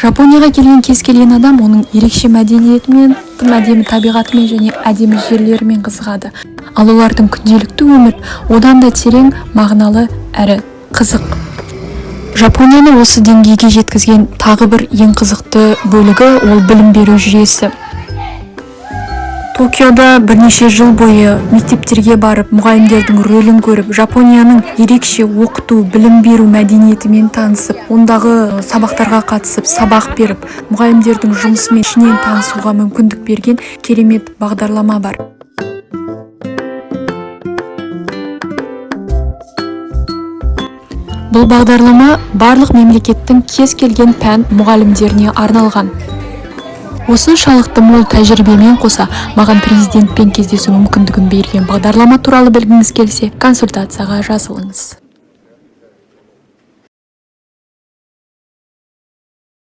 Жапонияға келген кез келген адам оның ерекше мәдениетімен, тым әдемі табиғатымен және әдемі жерлерімен қызығады. Ал олардың күнделікті өмір одан да терең, мағыналы әрі қызық. Жапонияны осы деңгейге жеткізген тағы бір ең қызықты бөлігі ол білім беру жүйесі. Токиода бірнеше жыл бойы мектептерге барып, мұғалімдердің рөлін көріп, Жапонияның ерекше оқыту, білім беру мәдениетімен танысып, ондағы сабақтарға қатысып, сабақ беріп, мұғалімдердің жұмысымен ішінен танысуға мүмкіндік берген керемет бағдарлама бар. Бұл бағдарлама барлық мемлекеттің кез келген пән мұғалімдеріне арналған. Осыншалықты мол тәжірибемен қоса, маған президентпен кездесу мүмкіндігін берген бағдарлама туралы білгіңіз келсе, консультацияға жазылыңыз.